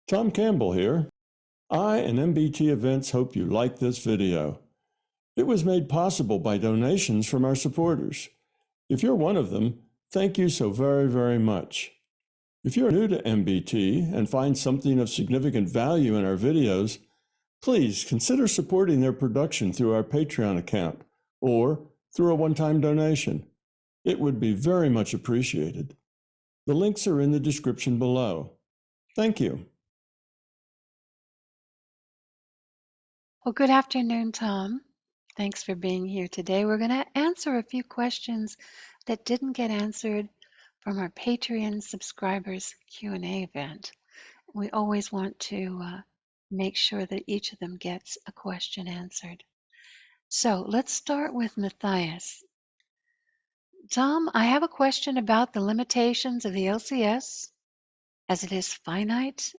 Tom Campbell here. I and MBT Events hope you like this video. It was made possible by donations from our supporters. If you're one of them, thank you so very much. If you're new to MBT and find something of significant value in our videos, please consider supporting their production through our Patreon account or through a one-time donation. It would be very much appreciated. The links are in the description below. Thank you. Well, good afternoon, Tom. Thanks for being here today. We're going to answer a few questions that didn't get answered from our Patreon subscribers Q&A event. We always want to make sure that each of them gets a question answered. So let's start with Matthias. Tom, I have a question about the limitations of the LCS as it is finite.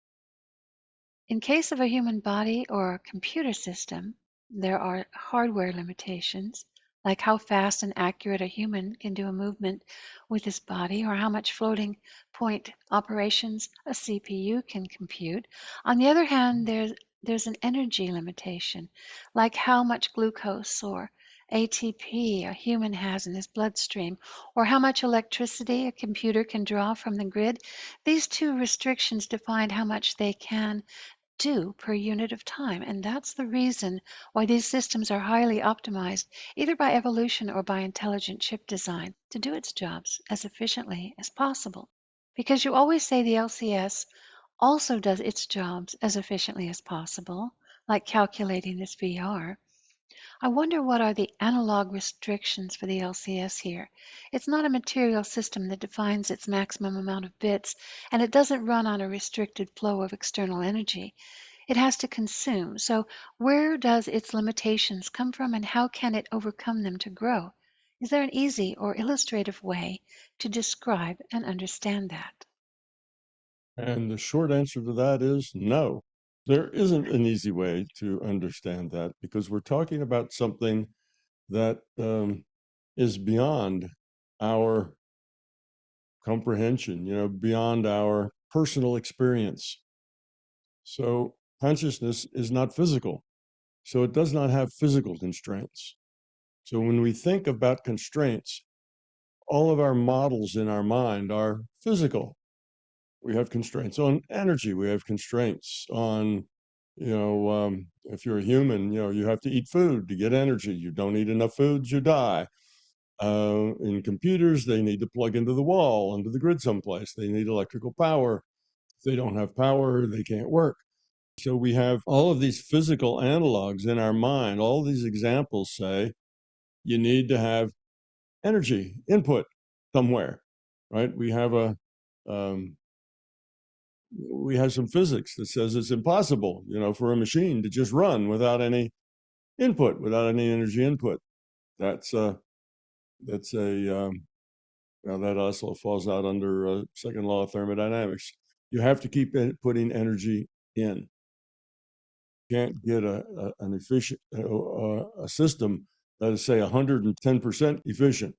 In case of a human body or a computer system, there are hardware limitations, like how fast and accurate a human can do a movement with his body or how much floating point operations a CPU can compute. On the other hand, there's an energy limitation, like how much glucose or ATP a human has in his bloodstream, or how much electricity a computer can draw from the grid. These two restrictions define how much they can do per unit of time. And that's the reason why these systems are highly optimized, either by evolution or by intelligent chip design, to do its jobs as efficiently as possible. Because you always say the LCS also does its jobs as efficiently as possible, like calculating this VR. I wonder what are the analog restrictions for the LCS here. It's not a material system that defines its maximum amount of bits, and it doesn't run on a restricted flow of external energy. It has to consume. So where does its limitations come from, and how can it overcome them to grow? Is there an easy or illustrative way to describe and understand that? And the short answer to that is no. There isn't an easy way to understand that because we're talking about something that is beyond our comprehension, beyond our personal experience. So consciousness is not physical. So it does not have physical constraints. So when we think about constraints, all of our models in our mind are physical. We have constraints on energy. We have constraints on, if you're a human, you have to eat food to get energy. You don't eat enough foods, you die. In computers, they need to plug into the wall, into the grid someplace. They need electrical power. If they don't have power, they can't work. So we have all of these physical analogs in our mind. All these examples say you need to have energy input somewhere, right? We have some physics that says it's impossible, for a machine to just run without any input, without any energy input. That's a now that also falls out under second law of thermodynamics. You have to keep putting energy in. You can't get an efficient a system that is, say, 110% efficient,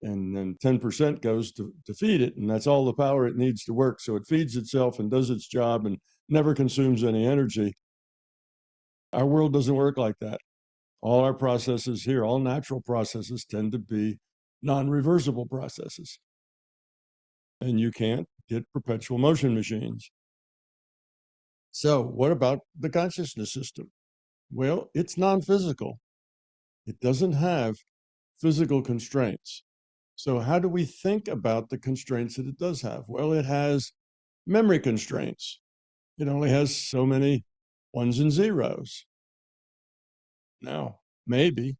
and then 10% goes to feed it, and that's all the power it needs to work. So it feeds itself and does its job and never consumes any energy. Our world doesn't work like that. All our processes here, all natural processes, tend to be non-reversible processes. And you can't get perpetual motion machines. So what about the consciousness system? Well, it's non-physical. It doesn't have physical constraints. So how do we think about the constraints that it does have? Well, it has memory constraints. It only has so many ones and zeros. Now, maybe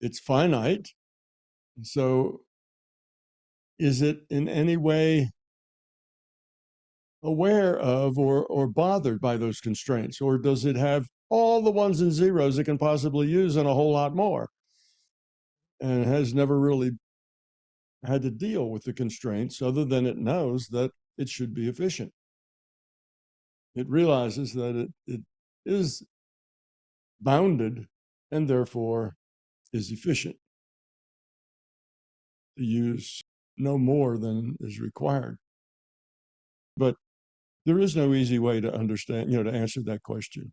it's finite. So is it in any way aware of or bothered by those constraints? Or does it have all the ones and zeros it can possibly use and a whole lot more? And has never really had to deal with the constraints other than it knows that it should be efficient. It realizes that it is bounded and therefore is efficient to use no more than is required. But There is no easy way to understand, to answer that question.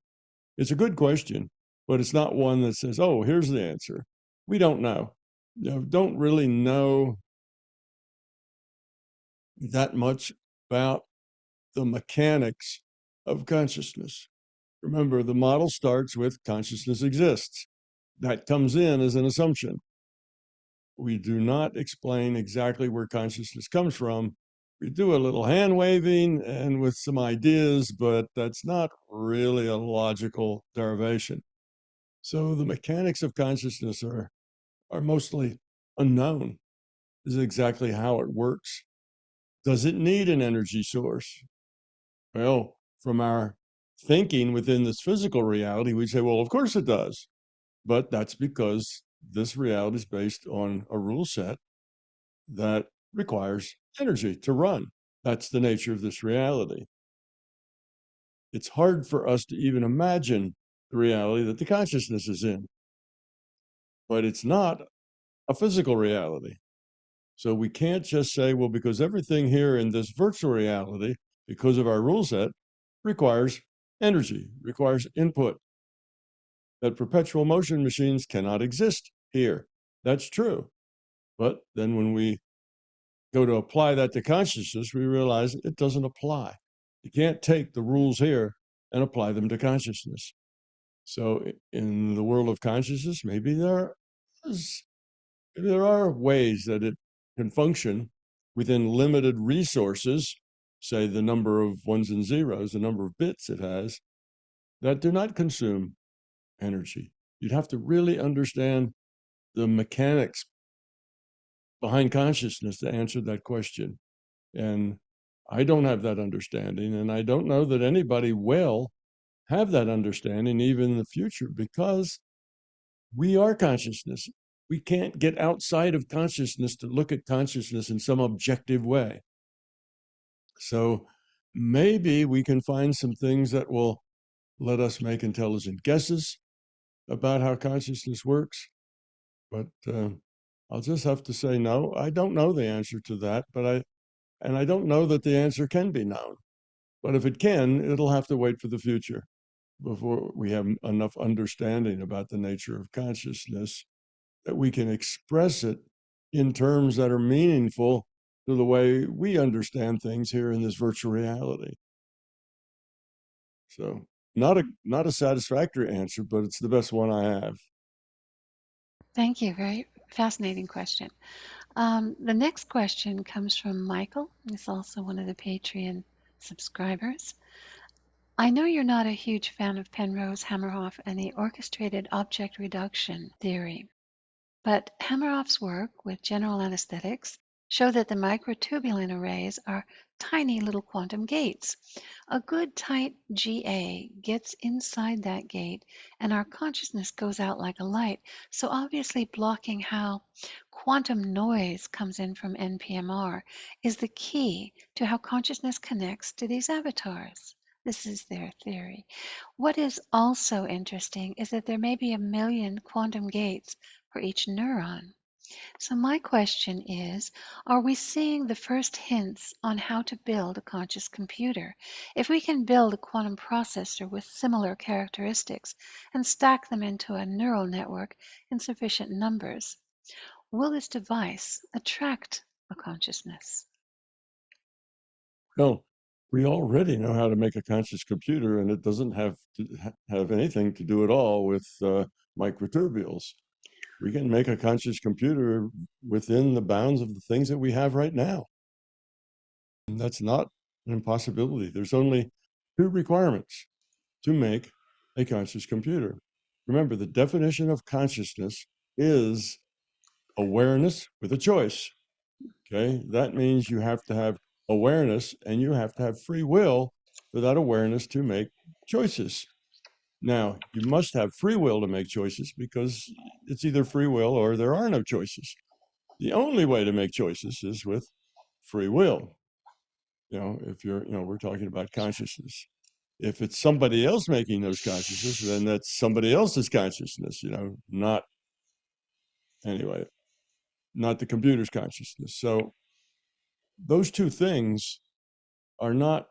It's a good question, but it's not one that says, oh, here's the answer. We don't know. Don't really know that much about the mechanics of consciousness. Remember, the model starts with consciousness exists. That comes in as an assumption. We do not explain exactly where consciousness comes from. We do a little hand waving and with some ideas, but that's not really a logical derivation. So the mechanics of consciousness are mostly unknown. This is exactly how it works. Does it need an energy source? Well, from our thinking within this physical reality, we say, well, of course it does. But that's because this reality is based on a rule set that requires energy to run. That's the nature of this reality. It's hard for us to even imagine the reality that the consciousness is in, but it's not a physical reality. So we can't just say, well, because everything here in this virtual reality, because of our rule set, requires energy, requires input, that perpetual motion machines cannot exist here. That's true. But then when we go to apply that to consciousness, we realize it doesn't apply. You can't take the rules here and apply them to consciousness. So in the world of consciousness, maybe there are ways that it can function within limited resources, say the number of ones and zeros, the number of bits it has, that do not consume energy. You'd have to really understand the mechanics behind consciousness to answer that question. And I don't have that understanding, and I don't know that anybody will have that understanding even in the future, because we are consciousness. We can't get outside of consciousness to look at consciousness in some objective way. So maybe we can find some things that will let us make intelligent guesses about how consciousness works. But I'll just have to say, no, I don't know the answer to that, and I don't know that the answer can be known. But if it can, it'll have to wait for the future before we have enough understanding about the nature of consciousness that we can express it in terms that are meaningful to the way we understand things here in this virtual reality. So not a satisfactory answer, but it's the best one I have. Thank you. Very fascinating question. The next question comes from Michael. He's also one of the Patreon subscribers. I know you're not a huge fan of Penrose Hameroff and the orchestrated object reduction theory, but Hameroff's work with general anesthetics show that the microtubule arrays are tiny little quantum gates. A good tight GA gets inside that gate and our consciousness goes out like a light, so obviously blocking how quantum noise comes in from NPMR is the key to how consciousness connects to these avatars. This is their theory. What is also interesting is that there may be a million quantum gates for each neuron. So my question is, are we seeing the first hints on how to build a conscious computer? If we can build a quantum processor with similar characteristics and stack them into a neural network in sufficient numbers, will this device attract a consciousness? Well, we already know how to make a conscious computer, and it doesn't have to have anything to do at all with microtubules. We can make a conscious computer within the bounds of the things that we have right now. And that's not an impossibility. There's only two requirements to make a conscious computer. Remember, the definition of consciousness is awareness with a choice. Okay, that means you have to have awareness and you have to have free will for that awareness to make choices. Now, you must have free will to make choices, because it's either free will or there are no choices. The only way to make choices is with free will. If we're talking about consciousness. If it's somebody else making those consciousness, then that's somebody else's consciousness, not, anyway, not the computer's consciousness. So those two things are not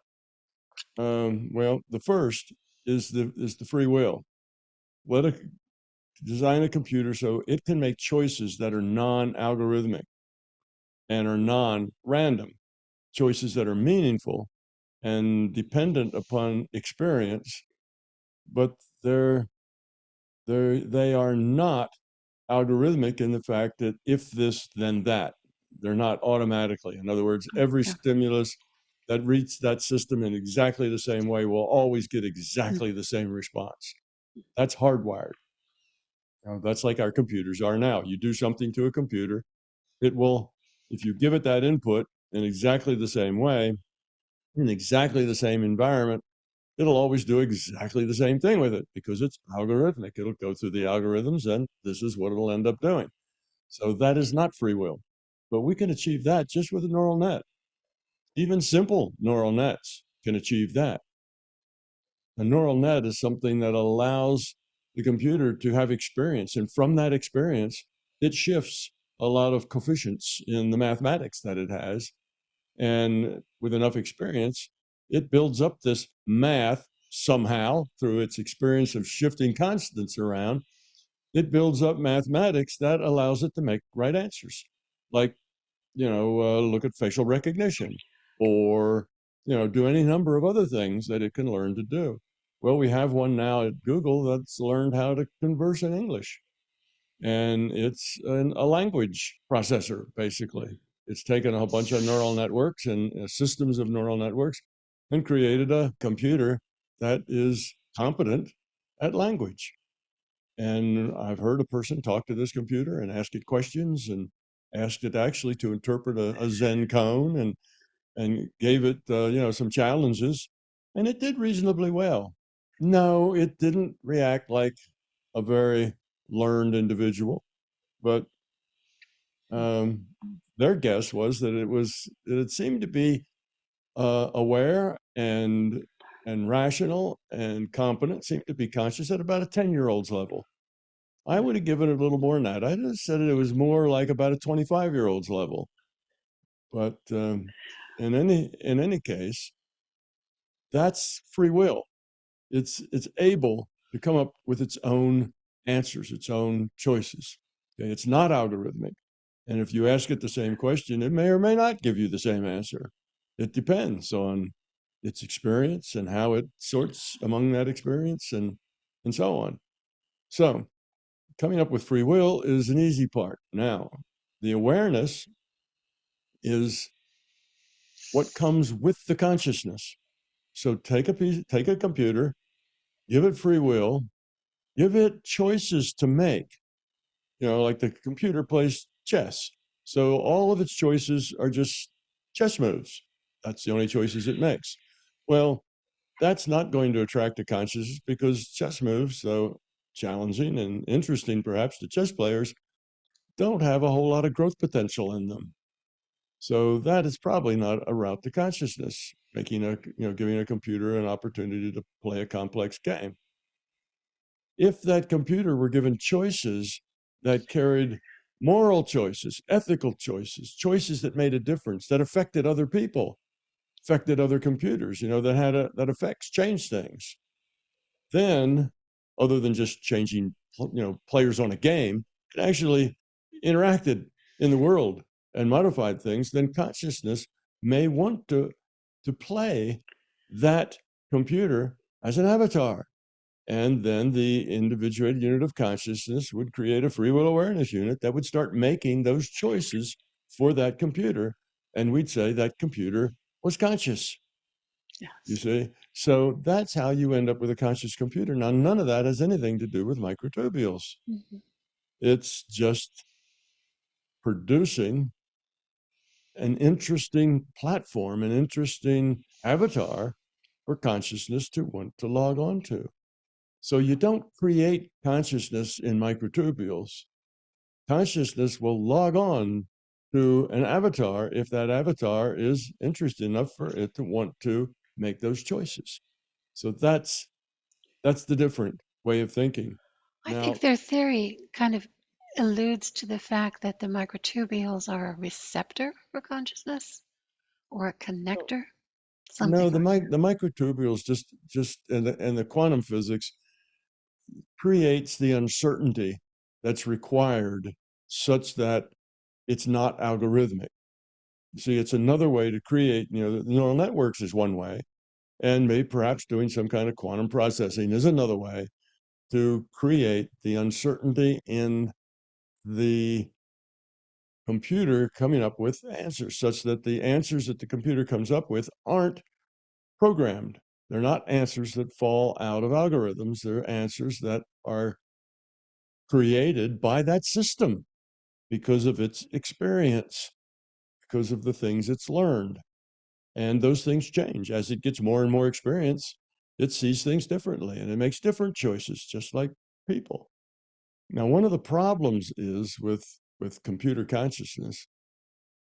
Well, the first is the free will. Let a design a computer so it can make choices that are non-algorithmic and are non-random, choices that are meaningful and dependent upon experience, but they're they are not algorithmic in the fact that if this, then that. They're not automatically. In other words, every Yeah. stimulus that reads that system in exactly the same way will always get Mm. exactly the same response. That's hardwired. That's like our computers are now. You do something to a computer, it will, if you give it that input in exactly the same way, in exactly the same environment, it'll always do exactly the same thing with it because it's algorithmic. It'll go through the algorithms and this is what it'll end up doing. So that is not free will. But we can achieve that just with a neural net. Even simple neural nets can achieve that. A neural net is something that allows the computer to have experience. And from that experience, it shifts a lot of coefficients in the mathematics that it has. And with enough experience, it builds up this math somehow through its experience of shifting constants around. It builds up mathematics that allows it to make right answers. Like, look at facial recognition or, do any number of other things that it can learn to do. Well, we have one now at Google that's learned how to converse in English. And it's a language processor, basically. It's taken a bunch of neural networks and systems of neural networks and created a computer that is competent at language. And I've heard a person talk to this computer and ask it questions and asked it actually to interpret a Zen koan and gave it some challenges, and it did reasonably well. No, it didn't react like a very learned individual, but um, their guess was that it seemed to be aware and rational and competent, seemed to be conscious at about a 10-year-old's level. I would have given it a little more than that. I'd have said it was more like about a 25-year-old's level. But in any case, that's free will. It's able to come up with its own answers, its own choices. Okay? It's not algorithmic. And if you ask it the same question, it may or may not give you the same answer. It depends on its experience and how it sorts among that experience and so on. So coming up with free will is an easy part. Now, the awareness is what comes with the consciousness. So take a computer, give it free will, give it choices to make. Like the computer plays chess. So all of its choices are just chess moves. That's the only choices it makes. Well, that's not going to attract a consciousness because chess moves, though challenging and interesting perhaps to chess players, don't have a whole lot of growth potential in them. So that is probably not a route to consciousness, giving a computer an opportunity to play a complex game. If that computer were given choices that carried moral choices, ethical choices, choices that made a difference, that affected other people, affected other computers, that affects, change things, then other than just changing, players on a game, it actually interacted in the world and modified things, then consciousness may want to play that computer as an avatar. And then the individuated unit of consciousness would create a free will awareness unit that would start making those choices for that computer. And we'd say that computer was conscious, you Yes. see? So that's how you end up with a conscious computer. Now, none of that has anything to do with microtubules. Mhm. It's just producing an interesting platform, an interesting avatar for consciousness to want to log on to. So you don't create consciousness in microtubules. Consciousness will log on to an avatar if that avatar is interested enough for it to want to make those choices. So that's the different way of thinking. I think Now, their theory kind of alludes to the fact that the microtubules are a receptor for consciousness or a connector. something No, like the microtubules just and the quantum physics creates the uncertainty that's required such that it's not algorithmic. See, it's another way to create, the neural networks is one way, and maybe perhaps doing some kind of quantum processing is another way to create the uncertainty in the computer coming up with answers, such that the answers that the computer comes up with aren't programmed. They're not answers that fall out of algorithms. They're answers that are created by that system because of its experience, because of the things it's learned. And those things change as it gets more and more experience. It sees things differently and it makes different choices, just like people. Now, one of the problems is with computer consciousness,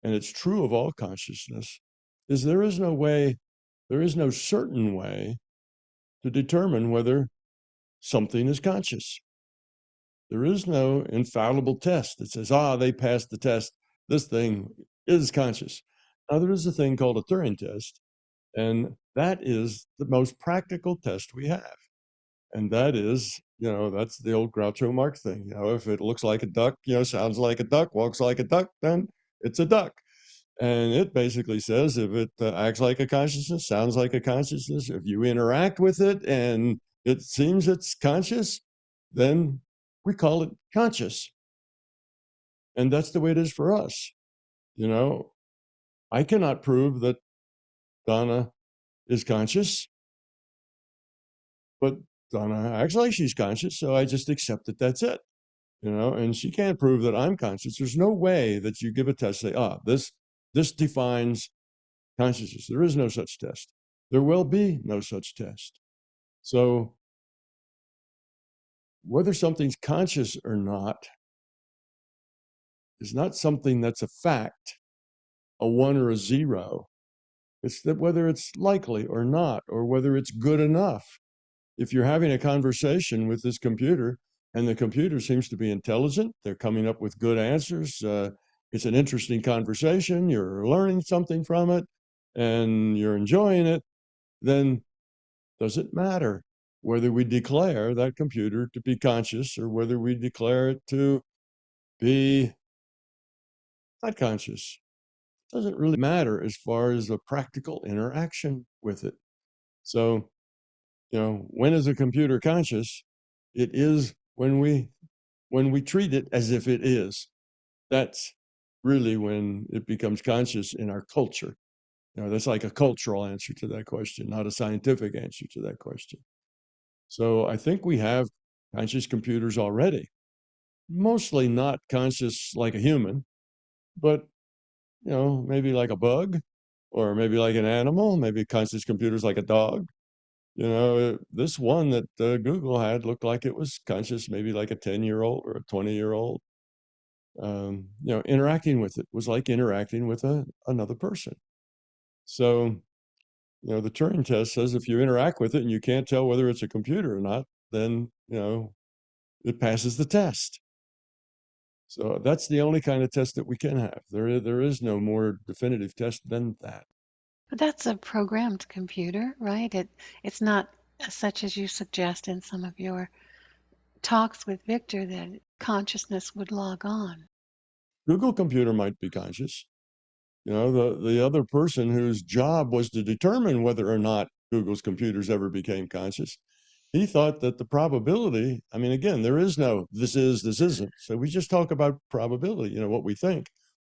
and it's true of all consciousness, is there is no certain way to determine whether something is conscious. There is no infallible test that says, they passed the test. This thing is conscious. Now, there is a thing called a Turing test, and that is the most practical test we have. And that is, that's the old Groucho Marx thing. If it looks like a duck, sounds like a duck, walks like a duck, then it's a duck. And it basically says if it acts like a consciousness, sounds like a consciousness, if you interact with it and it seems it's conscious, then we call it conscious. And that's the way it is for us. You know, I cannot prove that Donna is conscious, but Donna acts like she's conscious, so I just accept that that's it. And she can't prove that I'm conscious. There's no way that you give a test, say, this defines consciousness. There is no such test. There will be no such test. So whether something's conscious or not is not something that's a fact, a one or a zero. It's that whether it's likely or not, or whether it's good enough. If you're having a conversation with this computer and the computer seems to be intelligent, they're coming up with good answers. It's an interesting conversation. You're learning something from it and you're enjoying it. Then does it matter whether we declare that computer to be conscious or whether we declare it to be not conscious? It doesn't really matter as far as a practical interaction with it. So, when is a computer conscious? It is when we treat it as if it is. That's really when it becomes conscious in our culture. That's like a cultural answer to that question, not a scientific answer to that question. So I think we have conscious computers already, mostly not conscious like a human, but maybe like a bug, or maybe like an animal, maybe conscious computers like a dog. This one that Google had looked like it was conscious, maybe like a 10-year-old or a 20-year-old. Interacting with it was like interacting with another person. So, the Turing test says if you interact with it and you can't tell whether it's a computer or not, then, it passes the test. So that's the only kind of test that we can have. There is no more definitive test than that. but that's a programmed computer, right? It's not such as you suggest in some of your talks with Victor that consciousness would log on. Google computer might be conscious. The other person whose job was to determine whether or not Google's computers ever became conscious, he thought that the probability, I mean, again, there is no this is, this isn't. So we just talk about probability, what we think.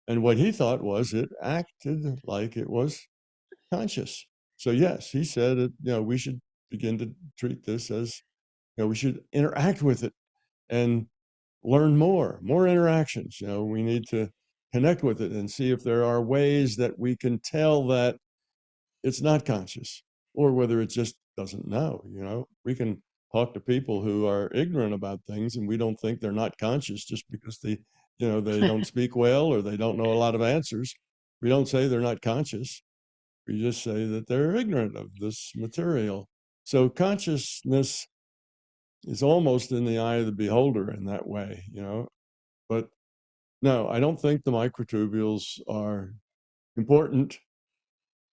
And what he thought was it acted like it was conscious. So yes, he said that, we should begin to treat this as, we should interact with it and learn more interactions. We need to connect with it and see if there are ways that we can tell that it's not conscious or whether it just doesn't know. We can talk to people who are ignorant about things and we don't think they're not conscious just because they don't speak well or they don't know a lot of answers. We don't say they're not conscious. We just say that they're ignorant of this material. So consciousness is almost in the eye of the beholder in that way. But no, I don't think the microtubules are important.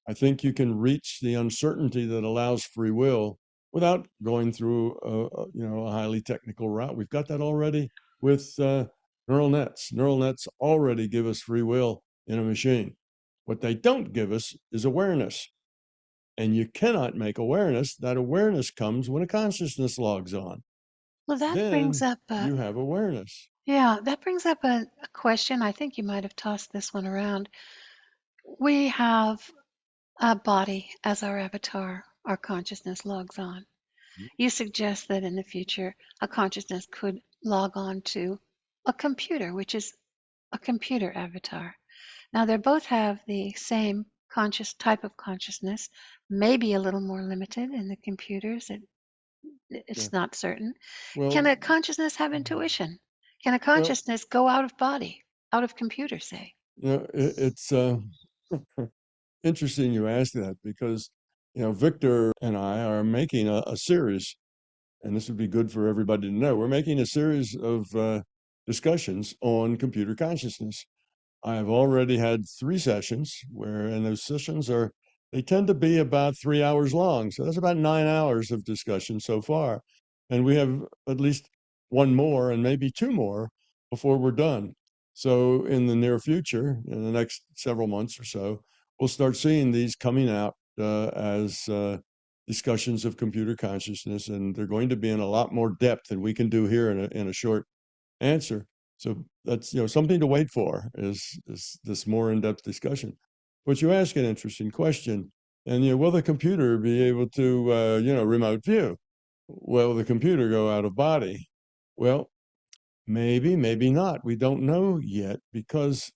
I think you can reach the uncertainty that allows free will without going through a highly technical route. We've got that already with neural nets. Neural nets already give us free will in a machine. What they don't give us is awareness. And you cannot make awareness. That awareness comes when a consciousness logs on. Well, that brings Then up you have awareness. a question. I think you might have tossed this one around. We have a body as our avatar. Our consciousness logs on. You suggest that in the future, a consciousness could log on to a computer, which is a computer avatar. Now, they both have the same conscious type of consciousness, maybe a little more limited in the computers. Yeah. It's not certain. Can Well, a consciousness have intuition? Can a well, consciousness go out of body, out of computer, say? it's interesting you ask that because, Victor and I are making a series, and this would be good for everybody to know. We're making a series of discussions on computer consciousness. I've already had 3 sessions and those sessions they tend to be about 3 hours long. So that's about 9 hours of discussion so far. And we have at least one more and maybe two more before we're done. So in the near future, in the next several months or so, we'll start seeing these coming out as discussions of computer consciousness. And they're going to be in a lot more depth than we can do here in a short answer. So that's something to wait for is this more in-depth discussion. But you ask an interesting question, and will the computer be able to remote view? Will the computer go out of body? Well, maybe, maybe not. We don't know yet because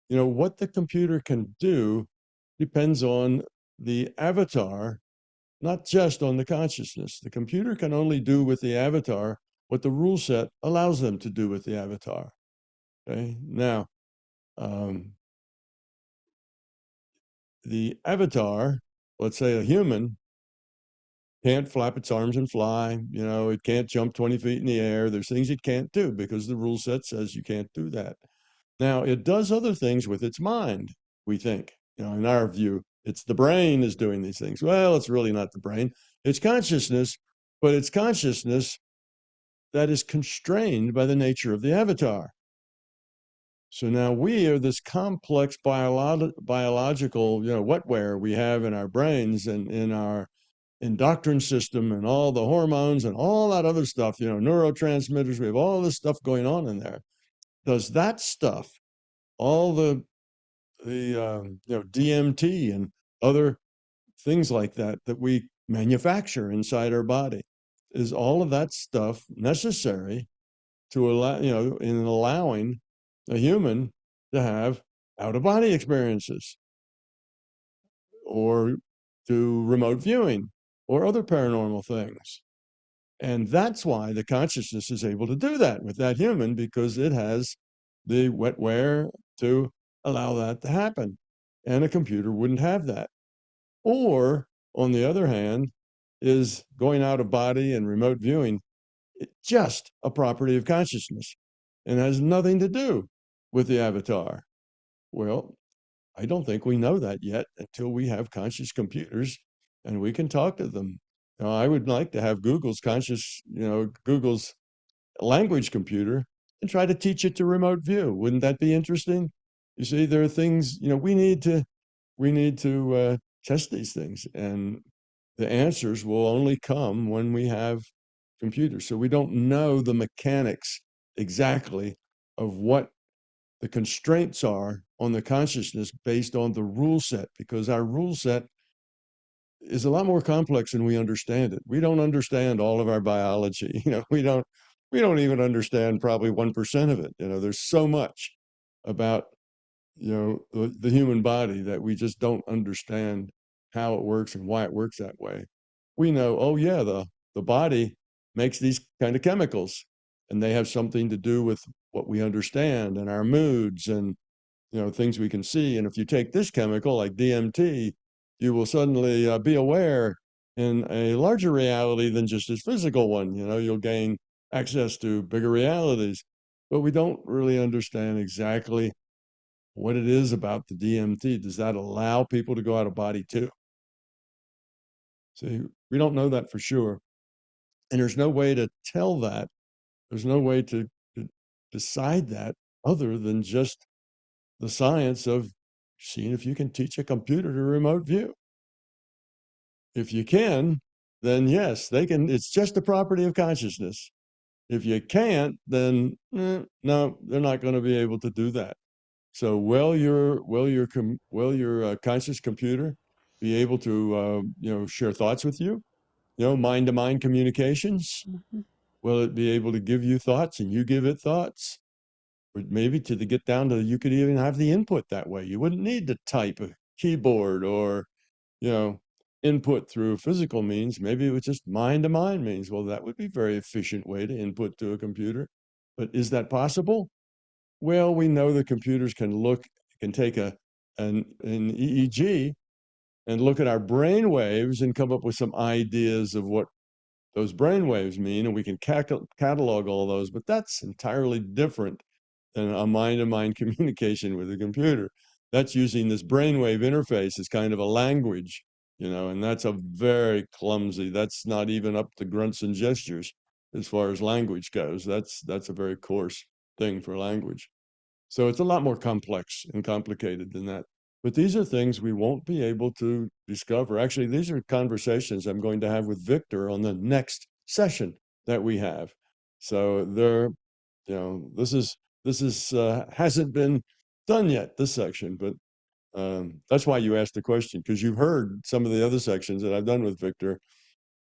what the computer can do depends on the avatar, not just on the consciousness. The computer can only do with the avatar what the rule set allows them to do with the avatar. Okay. Now, um, the avatar, let's say a human, can't flap its arms and fly. It can't jump 20 feet in the air. There's things it can't do because the rule set says you can't do that. Now, it does other things with its mind, we think. In our view, it's the brain is doing these things. Well, it's really not the brain, it's consciousness, but it's consciousness that is constrained by the nature of the avatar. So now we are this complex biological, wetware we have in our brains and in our endocrine system and all the hormones and all that other stuff, neurotransmitters. We have all this stuff going on in there. Does that stuff, all the DMT and other things like that we manufacture inside our body, is all of that stuff necessary to allow, in allowing a human to have out of body experiences or to remote viewing or other paranormal things? And that's why the consciousness is able to do that with that human because it has the wetware to allow that to happen. And a computer wouldn't have that. Or, on the other hand, is going out of body and remote viewing just a property of consciousness and has nothing to do with the avatar? Well, I don't think we know that yet until we have conscious computers and we can talk to them. I would like to have Google's language computer and try to teach it to remote view. Wouldn't that be interesting? You see, there are things, we need to test these things, and the answers will only come when we have computers. So we don't know the mechanics exactly of what the constraints are on the consciousness based on the rule set, because our rule set is a lot more complex than we understand it. We don't understand all of our biology. We don't even understand probably 1% of it. There's so much about the human body that we just don't understand how it works and why it works that way. We know, oh yeah, the body makes these kind of chemicals, and they have something to do with what we understand and our moods and things we can see. And if you take this chemical like DMT, you will suddenly be aware in a larger reality than just this physical one. You'll gain access to bigger realities, but we don't really understand exactly what it is about the DMT. Does that allow people to go out of body too? See, we don't know that for sure. And there's no way to tell that. There's no way to decide that other than just the science of seeing if you can teach a computer to remote view. If you can, then yes, they can. It's just a property of consciousness. If you can't, then no, they're not going to be able to do that. So will your conscious computer be able to share thoughts with you? Mind to mind communications. Mhm. Will it be able to give you thoughts and you give it thoughts? Or maybe to get down to you could even have the input that way. You wouldn't need to type a keyboard or you know input through physical means. Maybe it was just mind to mind means. Well, that would be a very efficient way to input to a computer. But is that possible? Well, we know the computers can take an EEG and look at our brain waves and come up with some ideas of what those brain waves mean, and we can catalog all those, but that's entirely different than a mind-to-mind communication with a computer. That's using this brainwave interface as kind of a language, and that's a very clumsy, that's not even up to grunts and gestures as far as language goes. That's a very coarse thing for language. So it's a lot more complex and complicated than that. But these are things we won't be able to discover. Actually, these are conversations I'm going to have with Victor on the next session that we have. So this is hasn't been done yet, this section, but that's why you asked the question, because you've heard some of the other sections that I've done with Victor.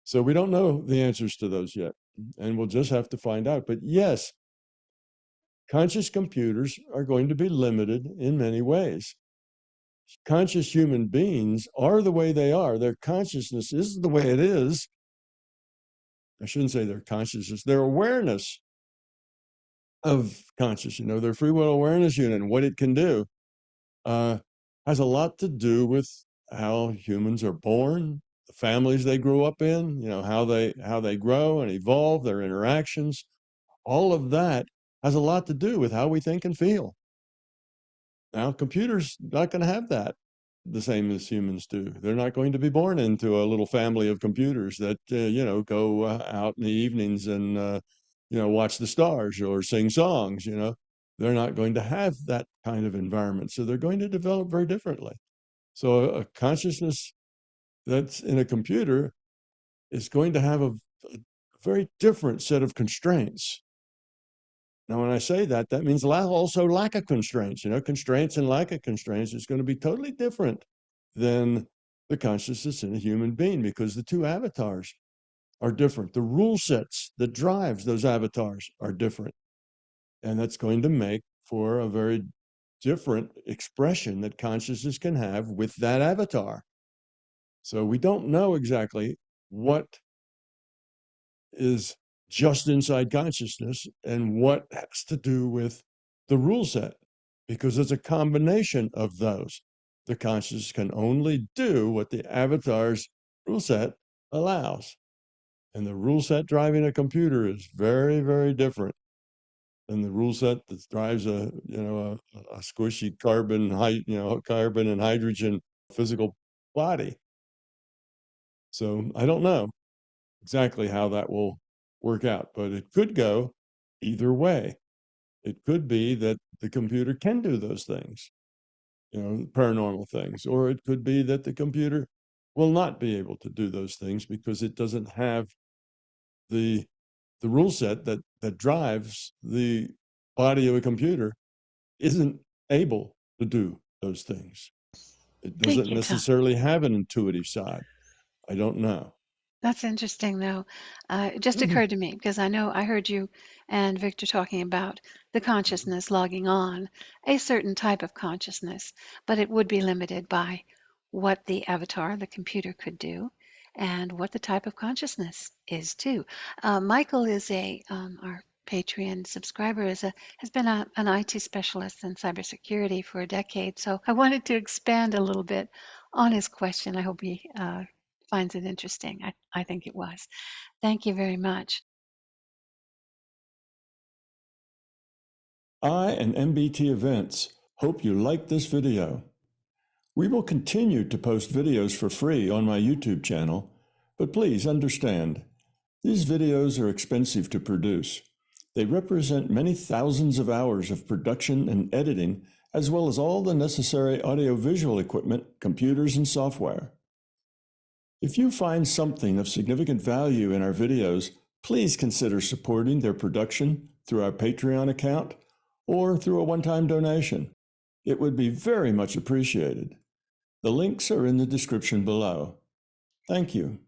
So we don't know the answers to those yet, and we'll just have to find out. But yes, conscious computers are going to be limited in many ways. Conscious human beings are the way they are. Their consciousness is the way it is. I shouldn't say their consciousness, their awareness of conscious, their free will awareness unit and what it can do uh, has a lot to do with how humans are born, the families they grew up in, how they grow and evolve, their interactions. All of that has a lot to do with how we think and feel. Now, computers not going to have that the same as humans do. They're not going to be born into a little family of computers that go out in the evenings and watch the stars or sing songs. They're not going to have that kind of environment, so they're going to develop very differently. So a consciousness that's in a computer is going to have a very different set of constraints. Now, when I say that, that means also lack of constraints. Constraints and lack of constraints is going to be totally different than the consciousness in a human being, because the two avatars are different. The rule sets that drives those avatars are different. And that's going to make for a very different expression that consciousness can have with that avatar. So we don't know exactly what is just inside consciousness and what has to do with the rule set, because it's a combination of those. The consciousness can only do what the avatar's rule set allows. And the rule set driving a computer is very, very different than the rule set that drives a squishy carbon and hydrogen physical body. So I don't know exactly how that will work out, but it could go either way. It could be that the computer can do those things, paranormal things, or it could be that the computer will not be able to do those things because it doesn't have the rule set that drives the body of a computer isn't able to do those things. It Thank doesn't you, Tom. necessarily have an intuitive side. I don't know. That's interesting, though. It just Mhm. occurred to me because I know I heard you and Victor talking about the consciousness logging on, a certain type of consciousness, but it would be limited by what the avatar, the computer, could do and what the type of consciousness is, too. Michael is our Patreon subscriber, has been an IT specialist in cybersecurity for a decade. So I wanted to expand a little bit on his question. I hope he finds it interesting. I think it was. Thank you very much. I and MBT events Hope you liked this video. We will continue to post videos for free on my YouTube channel, but please understand, these videos are expensive to produce. They represent many thousands of hours of production and editing, as well as all the necessary audiovisual equipment, computers, and software. If you find something of significant value in our videos, please consider supporting their production through our Patreon account or through a one-time donation. It would be very much appreciated. The links are in the description below. Thank you.